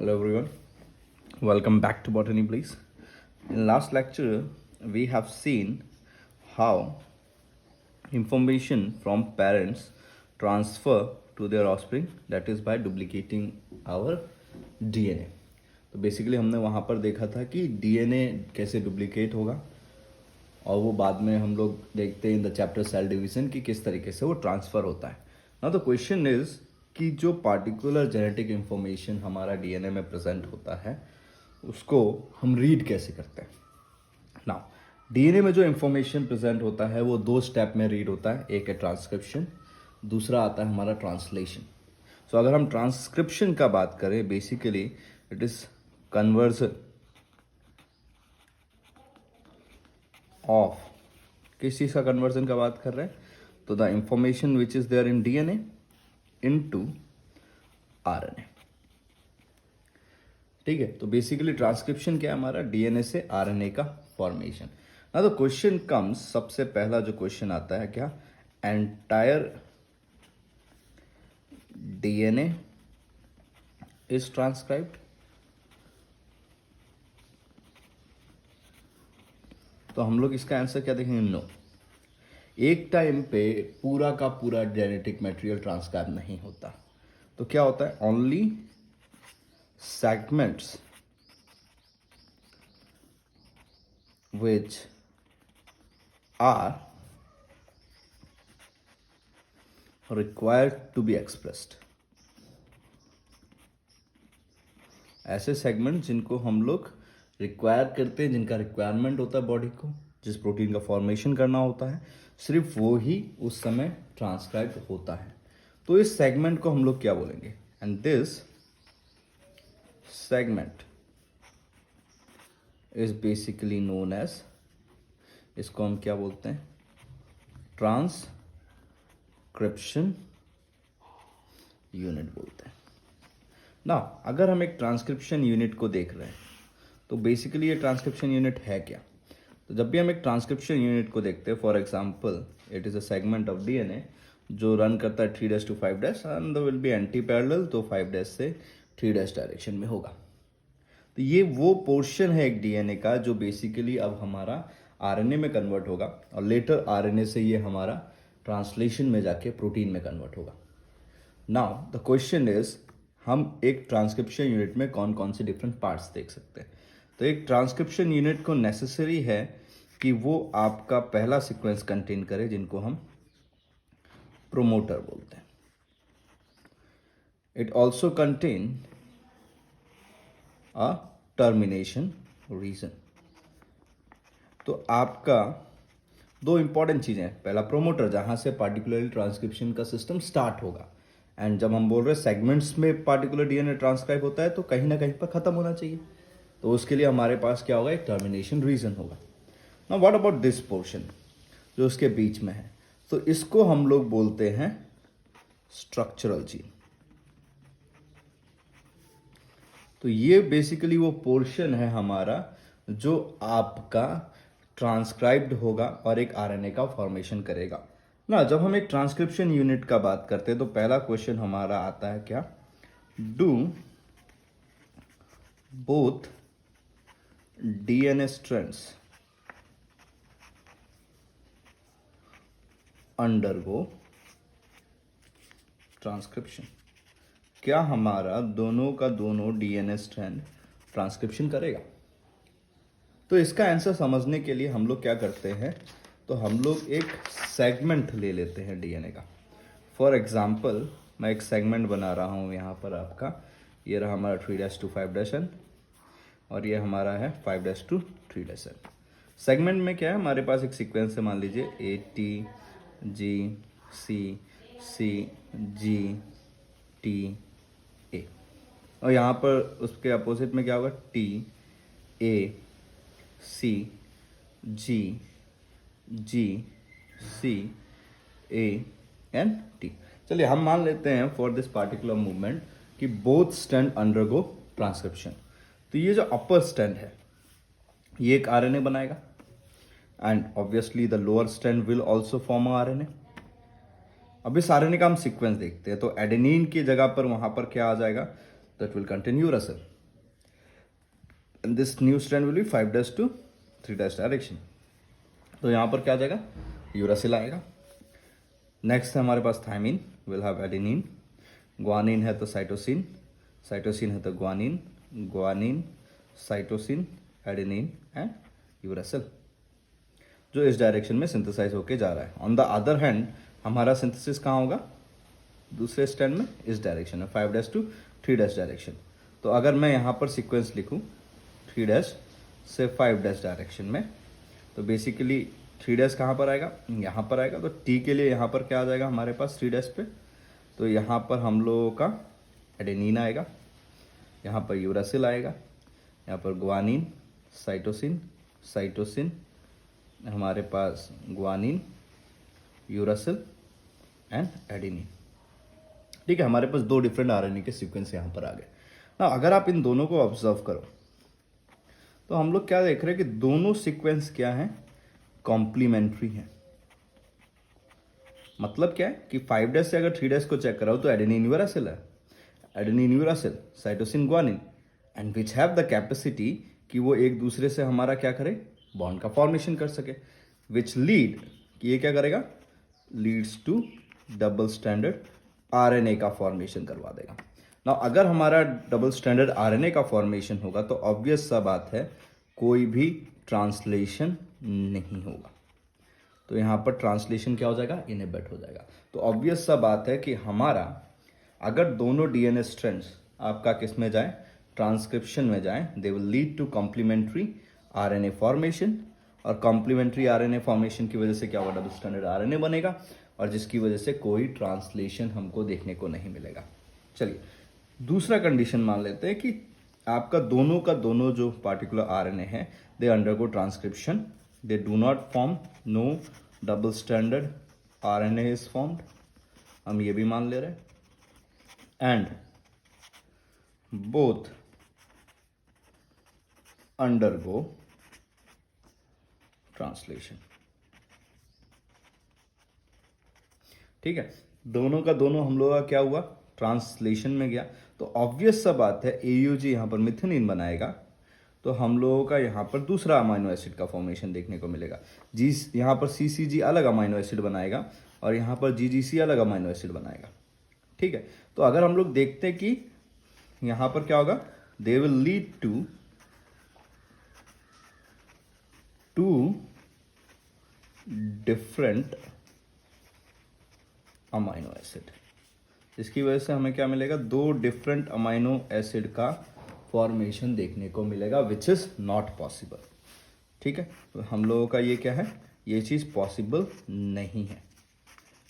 Hello everyone, welcome back to Botany Please. In last lecture, we have seen how information from parents transfer to their offspring, that is by duplicating our DNA. तो basically हमने वहाँ पर देखा था कि DNA कैसे duplicate होगा और वो बाद में हम लोग देखते हैं in the chapter cell division कि किस तरीके से वो ट्रांसफ़र होता है. नाउ द क्वेश्चन इज कि जो पार्टिकुलर जेनेटिक इंफॉर्मेशन हमारा डीएनए में प्रेजेंट होता है उसको हम रीड कैसे करते हैं. नाउ डीएनए में जो इंफॉर्मेशन प्रेजेंट होता है वो दो स्टेप में रीड होता है. एक है ट्रांसक्रिप्शन, दूसरा आता है हमारा ट्रांसलेशन. सो अगर हम ट्रांसक्रिप्शन का बात करें, basically it is conversion of, किस चीज़ का कन्वर्जन का बात कर रहे हैं, तो the information which is there in DNA into RNA. ठीक है, तो बेसिकली ट्रांसक्रिप्शन क्या है हमारा, डीएनए से आरएनए का फॉर्मेशन. ना तो क्वेश्चन कम्स, सबसे पहला जो क्वेश्चन आता है क्या, एंटायर डीएनए इज ट्रांसक्राइब्ड. तो हम लोग इसका आंसर क्या देखेंगे, नो. एक टाइम पे पूरा का पूरा जेनेटिक मटेरियल ट्रांसक्राइब नहीं होता. तो क्या होता है, only segments which are required to be expressed. ऐसे सेगमेंट जिनको हम लोग रिक्वायर करते हैं, जिनका रिक्वायरमेंट होता है बॉडी को, जिस प्रोटीन का फॉर्मेशन करना होता है, सिर्फ वो ही उस समय ट्रांसक्राइब होता है. तो इस सेगमेंट को हम लोग क्या बोलेंगे, and this segment is basically known as, इसको हम क्या बोलते हैं, ट्रांसक्रिप्शन यूनिट बोलते हैं. ना अगर हम एक ट्रांसक्रिप्शन यूनिट को देख रहे हैं तो बेसिकली ये ट्रांसक्रिप्शन यूनिट है क्या. तो जब भी हम एक ट्रांसक्रिप्शन यूनिट को देखते हैं, for example it is a segment of DNA जो रन करता है 3' to 5' and will be anti parallel, तो 5' से 3' डायरेक्शन में होगा. तो ये वो पोर्शन है एक डीएनए का जो बेसिकली अब हमारा आरएनए में कन्वर्ट होगा और लेटर आरएनए से ये हमारा ट्रांसलेशन में जाके प्रोटीन में कन्वर्ट होगा. नाउ द क्वेश्चन इज, हम एक ट्रांसक्रिप्शन यूनिट में कौन कौन से डिफरेंट पार्ट्स देख सकते हैं. तो एक ट्रांसक्रिप्शन यूनिट को नेसेसरी है कि वो आपका पहला सीक्वेंस कंटेन करे, जिनको हम प्रोमोटर बोलते हैं. It also contain a termination region. तो आपका दो इंपॉर्टेंट चीज़ें हैं, पहला प्रोमोटर जहाँ से पार्टिकुलरली ट्रांसक्रिप्शन का सिस्टम स्टार्ट होगा, एंड जब हम बोल रहे हैं सेगमेंट्स में पार्टिकुलर डीएनए ट्रांसक्राइब होता है तो कहीं ना कहीं पर ख़त्म होना चाहिए, तो उसके लिए हमारे पास क्या होगा, एक टर्मिनेशन रीजन होगा. Now what about this portion जो उसके बीच में है, तो इसको हम लोग बोलते हैं स्ट्रक्चरल जीन. तो ये बेसिकली वो पोर्शन है हमारा जो आपका ट्रांसक्राइब्ड होगा और एक आरएनए का फॉर्मेशन करेगा. ना जब हम एक ट्रांसक्रिप्शन यूनिट का बात करते हैं तो पहला क्वेश्चन हमारा आता है क्या, do both DNA strands undergo transcription. क्या हमारा दोनों का दोनों डीएनए स्ट्रैंड ट्रांसक्रिप्शन करेगा. तो इसका आंसर समझने के लिए हम लोग क्या करते हैं, तो हम लोग एक सेगमेंट ले लेते हैं डीएनए का. फॉर एग्जांपल मैं एक सेगमेंट बना रहा हूँ यहाँ पर आपका, ये रहा हमारा 3' to 5' और ये हमारा है 5' to 3'. सेगमेंट में क्या है, हमारे पास एक सीक्वेंस है, मान लीजिए ATGCCGTA, और यहाँ पर उसके अपोजिट में क्या होगा, TACGGCANT. चलिए हम मान लेते हैं फॉर दिस पार्टिकुलर मूवमेंट कि बोथ स्ट्रैंड अंडरगो ट्रांसक्रिप्शन. तो ये जो अपर स्ट्रैंड है ये एक आरएनए बनाएगा, and obviously the lower strand will also form RNA. अब इस आरएनए का हम सीक्वेंस देखते हैं, तो एडेनिन की जगह पर वहाँ पर क्या आ जाएगा, that will contain uracil. And this new strand will be 5' to 3' direction. तो यहाँ पर क्या आ जाएगा, यूरासिल आएगा. नेक्स्ट है हमारे पास thymine, will have adenine. Guanine है तो साइटोसिन, साइटोसिन है तो guanine, guanine, cytosine, adenine and uracil, जो इस डायरेक्शन में सिंथेसाइज होके जा रहा है. ऑन द अदर हैंड हमारा सिंथेसिस कहाँ होगा, दूसरे स्टैंड में, इस डायरेक्शन में 5' to 3' डायरेक्शन. तो अगर मैं यहाँ पर सीक्वेंस लिखूँ 3' से 5' डायरेक्शन में, तो बेसिकली 3' कहाँ पर आएगा, यहाँ पर आएगा. तो टी के लिए यहाँ पर क्या आ जाएगा हमारे पास 3' पे, तो यहाँ पर हम लोगों का एडेनिन आएगा, यहाँ पर यूरासिल आएगा, यहाँ पर ग्वानिन, साइटोसिन, साइटोसिन, हमारे पास ग्वानिन, यूरासिल एंड एडेनिन. ठीक है, हमारे पास 2 डिफरेंट आरएनए के सीक्वेंस यहाँ पर आ गए ना. अगर आप इन दोनों को ऑब्जर्व करो तो हम लोग क्या देख रहे हैं कि दोनों सीक्वेंस क्या हैं, कॉम्प्लीमेंट्री हैं. मतलब क्या है कि 5' से अगर 3' को चेक कराओ तो एडेनिन यूरासिल है, adenine uracil, cytosine, guanine, and which have the capacity कि वो एक दूसरे से हमारा क्या करे, बॉन्ड का फॉर्मेशन कर सके, विच लीड कि ये क्या करेगा, leads to double standard RNA का फॉर्मेशन करवा देगा. ना अगर हमारा डबल स्टैंडर्ड आरएनए का फॉर्मेशन होगा तो ऑब्वियस सा बात है कोई भी ट्रांसलेशन नहीं होगा. तो यहाँ पर ट्रांसलेशन क्या हो जाएगा, इनहिबिट हो जाएगा. तो ऑब्वियस सा बात है कि हमारा अगर दोनों डीएनए स्ट्रैंड्स आपका किस में जाए, ट्रांसक्रिप्शन में जाए, they will lead to complementary RNA formation. और कॉम्प्लीमेंट्री आरएनए फॉर्मेशन की वजह से क्या होगा, डबल स्टैंडर्ड आरएनए बनेगा, और जिसकी वजह से कोई ट्रांसलेशन हमको देखने को नहीं मिलेगा. चलिए दूसरा कंडीशन मान लेते हैं कि आपका दोनों का दोनों जो पार्टिकुलर आरएनए है, they undergo transcription, they do not form, no double standard RNA is formed, हम ये भी मान ले रहे हैं, एंड बोथ अंडरगो ट्रांसलेशन. ठीक है, दोनों का दोनों हम लोगों का क्या हुआ, ट्रांसलेशन में गया. तो ऑब्वियस सा बात है एयूजी यहाँ पर मिथेनिन बनाएगा, तो हम लोगों का यहाँ पर दूसरा अमाइनो एसिड का फॉर्मेशन देखने को मिलेगा. जी यहाँ पर सीसीजी अलग अमाइनो एसिड बनाएगा और यहाँ पर जीजीसी अलग अमाइनो एसिड बनाएगा. ठीक है, तो अगर हम लोग देखते हैं कि यहाँ पर क्या होगा, they will lead to different amino acid, इसकी वजह से हमें क्या मिलेगा, 2 डिफरेंट अमाइनो एसिड का फॉर्मेशन देखने को मिलेगा, विच इज़ नॉट पॉसिबल. ठीक है, तो हम लोगों का ये क्या है, ये चीज़ पॉसिबल नहीं है,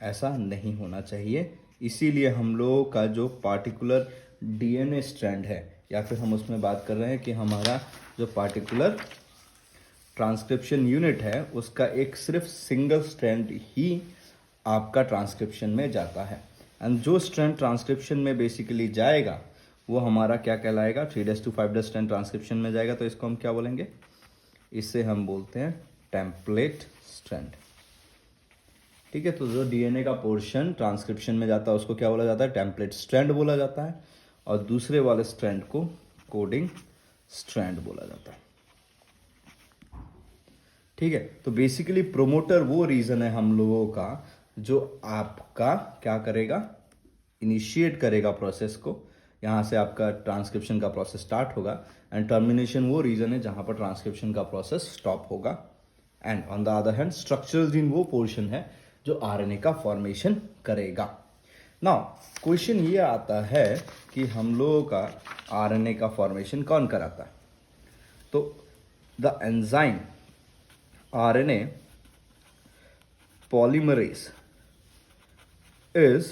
ऐसा नहीं होना चाहिए. इसीलिए हम लोगों का जो पार्टिकुलर डीएनए स्ट्रैंड है, या फिर हम उसमें बात कर रहे हैं कि हमारा जो पार्टिकुलर ट्रांसक्रिप्शन यूनिट है, उसका एक सिर्फ सिंगल स्ट्रैंड ही आपका ट्रांसक्रिप्शन में जाता है. एंड जो स्ट्रैंड ट्रांसक्रिप्शन में बेसिकली जाएगा वो हमारा क्या कहलाएगा, 3' to 5' स्ट्रैंड ट्रांसक्रिप्शन में जाएगा. तो इसको हम क्या बोलेंगे, इसे हम बोलते हैं टेम्पलेट स्ट्रैंड. ठीक है, तो जो डीएनए का पोर्शन ट्रांसक्रिप्शन में जाता है उसको क्या बोला जाता है, टेम्पलेट स्ट्रैंड बोला जाता है, और दूसरे वाले स्ट्रैंड को कोडिंग स्ट्रैंड बोला जाता है. ठीक है, तो बेसिकली प्रोमोटर वो रीजन है हम लोगों का जो आपका क्या करेगा, इनिशिएट करेगा प्रोसेस को. यहाँ से आपका ट्रांसक्रिप्शन का प्रोसेस स्टार्ट होगा, एंड टर्मिनेशन वो रीजन है जहाँ पर ट्रांसक्रिप्शन का प्रोसेस स्टॉप होगा. And on the other hand structural gene वो पोर्शन है जो आरएनए का फॉर्मेशन करेगा. नाउ क्वेश्चन ये आता है कि हम लोगों का आरएनए का फॉर्मेशन कौन कराता है. तो the enzyme RNA polymerase is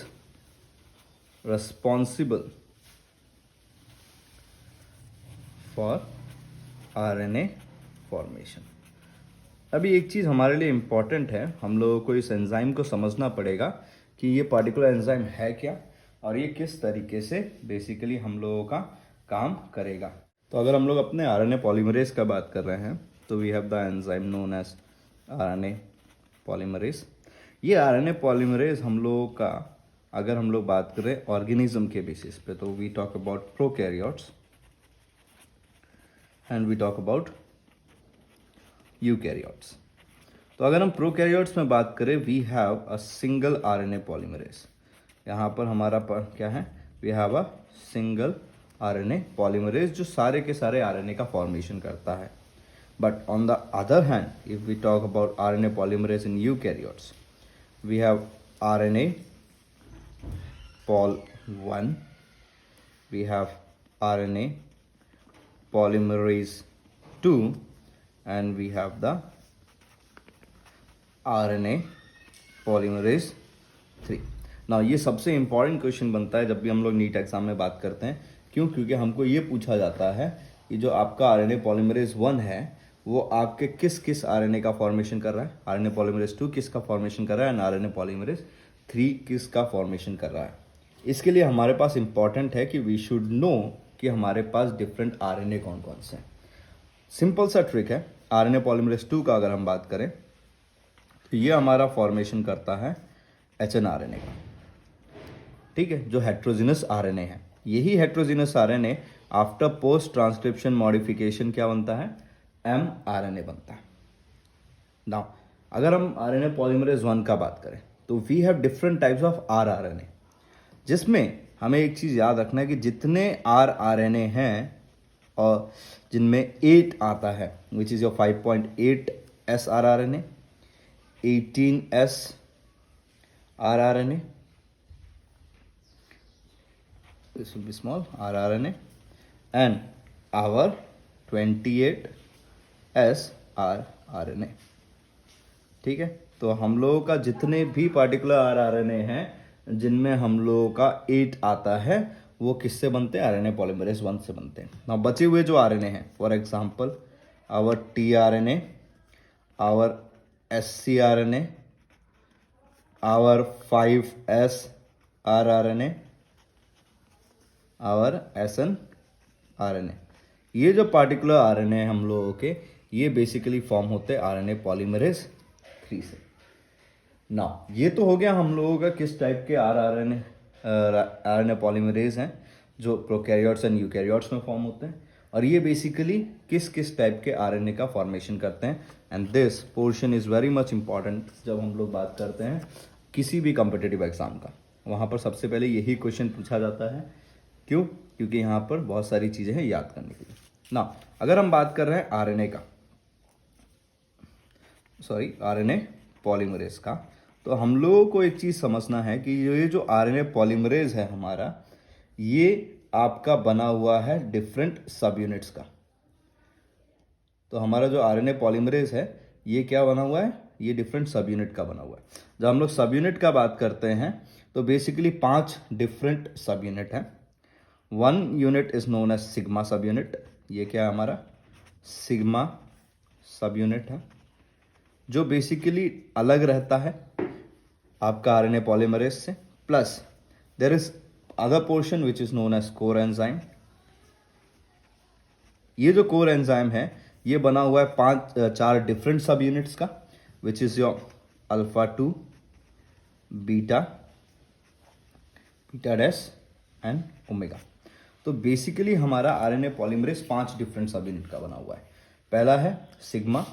responsible for RNA formation. अभी एक चीज़ हमारे लिए इम्पॉर्टेंट है, हम लोगों को इस एंजाइम को समझना पड़ेगा कि ये पार्टिकुलर एंजाइम है क्या और ये किस तरीके से बेसिकली हम लोगों का काम करेगा. तो अगर हम लोग अपने आरएनए पॉलीमरेज का बात कर रहे हैं तो we have the enzyme known as RNA polymerase. ये आरएनए पॉलीमरेज हम लोगों का अगर हम लोग बात करें ऑर्गेनिज्म के बेसिस पे, तो we talk about prokaryotes and we talk about eukaryotes. तो अगर हम प्रोकैरियोट्स में बात करें, we have a single RNA polymerase. यहाँ पर हमारा क्या है, we have a single RNA polymerase जो सारे के सारे आरएनए का फॉर्मेशन करता है। But on the other hand, if we talk about RNA polymerase in eukaryotes, we have RNA pol 1, we have RNA polymerase 2, and we have the RNA polymerase 3. Now ये सबसे important question बनता है जब भी हम लोग नीट एग्जाम में बात करते हैं। क्यों? क्योंकि हमको ये पूछा जाता है कि जो आपका आरएनए पॉलीमरेज 1 है वो आपके किस किस आरएनए का फॉर्मेशन कर रहा है, आरएनए पॉलीमरेज 2 किसका फॉर्मेशन कर रहा है, एंड आरएनए पॉलीमरेज 3 किसका फॉर्मेशन कर रहा है। इसके लिए हमारे पास इंपॉर्टेंट है कि वी शुड नो कि हमारे पास डिफरेंट आरएनए कौन कौन से हैं। सिंपल सा ट्रिक है, आरएनए पॉलीमरेज 2 का अगर हम बात करें तो ये हमारा फॉर्मेशन करता है एचएन आरएनए का, ठीक है, जो हेट्रोजिनस आरएनए है। यही heterogeneous RNA after post transcription modification क्या बनता है, एम आरएनए बनता है। नाउ अगर हम आरएनए पॉलीमरेज 1 का बात करें तो we have different types of RNA, जिसमें हमें एक चीज़ याद रखना है कि जितने आरएनए हैं और जिनमें 8 आता है, which is your 5.8 S RNA, 18 S RNA, this will be small rRNA, and our 28 s rRNA, ठीक है। तो हम लोगों का जितने भी पार्टिकुलर rRNA हैं जिनमें हम लोगों का 8 आता है वो किससे बनते हैं, आरएनए पॉलीमरेज 1 से बनते हैं। ना बचे हुए जो आरएनए हैं, for example our tRNA, our scRNA, our 5s rRNA, our snRNA, ये जो पार्टिकुलर आरएनए हम लोगों के, ये बेसिकली फॉर्म होते हैं आरएनए पॉलीमरेज 3 से। ना ये तो हो गया हम लोगों का किस टाइप के आरएनए पॉलीमरेज हैं जो प्रोकैरियोट्स एंड यूकैरियोट्स में फॉर्म होते हैं, और ये बेसिकली किस किस टाइप के आरएनए का फॉर्मेशन करते हैं। And this portion is very much important जब हम लोग बात करते हैं किसी भी कॉम्पिटिटिव एग्जाम का। वहाँ पर सबसे पहले यही क्वेश्चन पूछा जाता है। क्यों? क्योंकि यहाँ पर बहुत सारी चीज़ें हैं याद करने के लिए। ना अगर हम बात कर रहे हैं आरएनए का, सॉरी आरएनए पॉलीमरेज का, तो हम लोगों को एक चीज़ समझना है कि ये जो आरएनए पॉलीमरेज है हमारा, ये आपका बना हुआ है डिफरेंट सब यूनिट्स का। तो हमारा जो आरएनए पॉलीमरेज है ये क्या बना हुआ है, ये डिफरेंट सब यूनिट का बना हुआ है। जब हम लोग सब यूनिट का बात करते हैं तो बेसिकली 5 डिफरेंट सब यूनिट हैं। 1 unit is known as sigma subunit, ये क्या है हमारा सिग्मा सब यूनिट है, जो बेसिकली अलग रहता है आपका आरएनए पॉलीमरेज से। Plus there is other portion which is known as core enzyme. ये जो कोर एंजाइम है ये बना हुआ है 4 डिफरेंट सब यूनिट्स का, which is your alpha 2, beta, beta dash and omega. तो बेसिकली हमारा आरएनए पॉलीमरेज 5 डिफरेंट सब यूनिट का बना हुआ है। पहला है सिग्मा,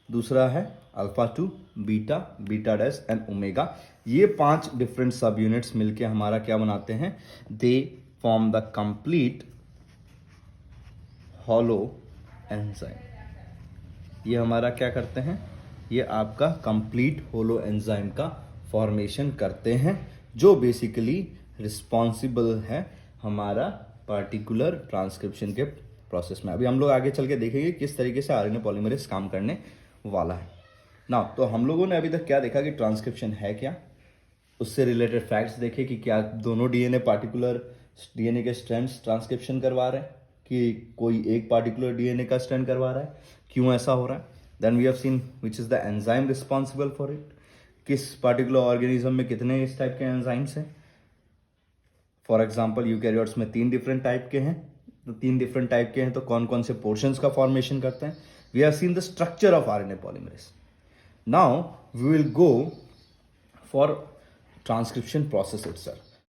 दूसरा है alpha 2, beta, beta dash and omega. ये 5 डिफरेंट सब यूनिट्स मिलके हमारा क्या बनाते हैं, they form the complete hollow enzyme. ये हमारा क्या करते हैं, ये आपका कंप्लीट होलो एंजाइम का फॉर्मेशन करते हैं, जो बेसिकली रिस्पॉन्सिबल है हमारा पार्टिकुलर ट्रांसक्रिप्शन के प्रोसेस में। अभी हम लोग आगे चल के देखेंगे किस तरीके से आरएनए पॉलीमरेज काम करने वाला है। ना तो हम लोगों ने अभी तक क्या देखा कि ट्रांसक्रिप्शन है क्या, उससे रिलेटेड फैक्ट्स देखे कि क्या दोनों डीएनए पार्टिकुलर डीएनए के स्ट्रैंड्स ट्रांसक्रिप्शन करवा रहे हैं कि कोई एक पार्टिकुलर डीएनए का स्ट्रैंड करवा रहा है, क्यों ऐसा हो रहा है। Then we have seen which is the enzyme responsible for it, किस पार्टिकुलर ऑर्गेनिज्म में कितने इस टाइप के एंजाइम्स हैं। फॉर एग्जाम्पल यूकैरियोट्स में 3 डिफरेंट टाइप के हैं, तो 3 डिफरेंट टाइप के हैं तो कौन कौन से पोर्शंस का फॉर्मेशन करते हैं। We have seen the structure of RNA polymerase. Now we will go for transcription process itself.